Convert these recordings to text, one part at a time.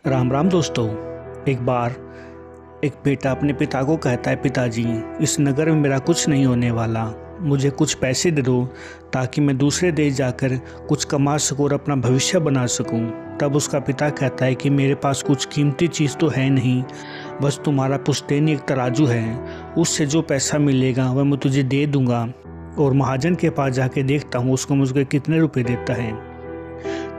राम राम दोस्तों। एक बार एक बेटा अपने पिता को कहता है, पिताजी इस नगर में मेरा कुछ नहीं होने वाला, मुझे कुछ पैसे दे दो ताकि मैं दूसरे देश जाकर कुछ कमा सकूं और अपना भविष्य बना सकूं। तब उसका पिता कहता है कि मेरे पास कुछ कीमती चीज़ तो है नहीं, बस तुम्हारा पुश्तैनी एक तराजू है, उससे जो पैसा मिलेगा वह मैं तुझे दे दूंगा और महाजन के पास जाके देखता हूँ उसको मुझे कितने रुपए देता है।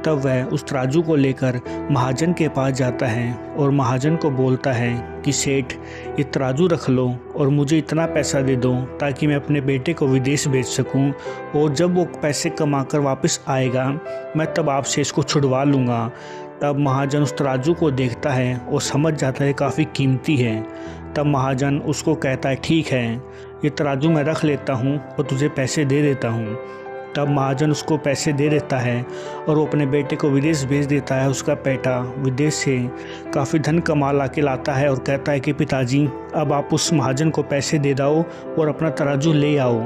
तब वह उस तराजू को लेकर महाजन के पास जाता है और महाजन को बोलता है कि सेठ, ये तराजू रख लो और मुझे इतना पैसा दे दो ताकि मैं अपने बेटे को विदेश भेज सकूं, और जब वो पैसे कमाकर वापस आएगा मैं तब आपसे इसको छुड़वा लूँगा। तब महाजन उस तराजू को देखता है और समझ जाता है काफ़ी कीमती है। तब महाजन उसको कहता है, ठीक है, ये तराजू मैं रख लेता हूँ और तुझे पैसे दे देता हूँ। तब महाजन उसको पैसे दे देता है और वो अपने बेटे को विदेश भेज देता है। उसका बेटा विदेश से काफ़ी धन कमा ला के लाता है और कहता है कि पिताजी अब आप उस महाजन को पैसे दे दो और अपना तराजू ले आओ।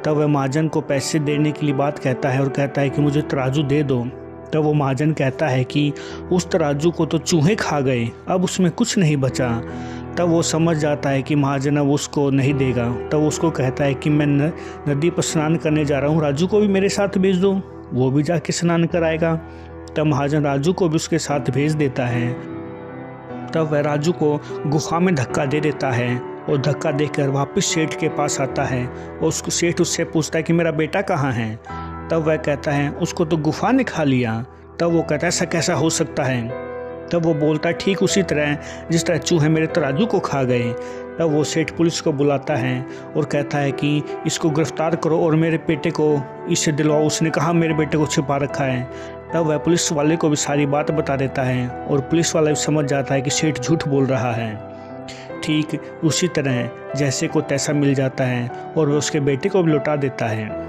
तब वह महाजन को पैसे देने के लिए बात कहता है और कहता है कि मुझे तराजू दे दो। तब वो महाजन कहता है कि उस तराजू को तो चूहे खा गए, अब उसमें कुछ नहीं बचा। तब वो समझ जाता है कि महाजन अब उसको नहीं देगा। तब उसको कहता है कि मैं नदी पर स्नान करने जा रहा हूँ, राजू को भी मेरे साथ भेज दो, वो भी जाके स्नान कराएगा। तब महाजन राजू को भी उसके साथ भेज देता है। तब वह राजू को गुफा में धक्का दे देता है और धक्का देकर वापस सेठ के पास आता है और उसको सेठ उससे पूछता है कि मेरा बेटा कहाँ है। तब वह कहता है उसको तो गुफा ने खा लिया। तब वो कहता है ऐसा कैसा हो सकता है। तब वो बोलता है ठीक उसी तरह जिस तरह चूहे मेरे तराजू को खा गए। तब वो सेठ पुलिस को बुलाता है और कहता है कि इसको गिरफ्तार करो और मेरे बेटे को इससे दिलवाओ, उसने कहा मेरे बेटे को छिपा रखा है। तब वह पुलिस वाले को भी सारी बात बता देता है और पुलिस वाला भी समझ जाता है कि सेठ झूठ बोल रहा है। ठीक उसी तरह जैसे को तैसा मिल जाता है और वह उसके बेटे को भी लौटा देता है।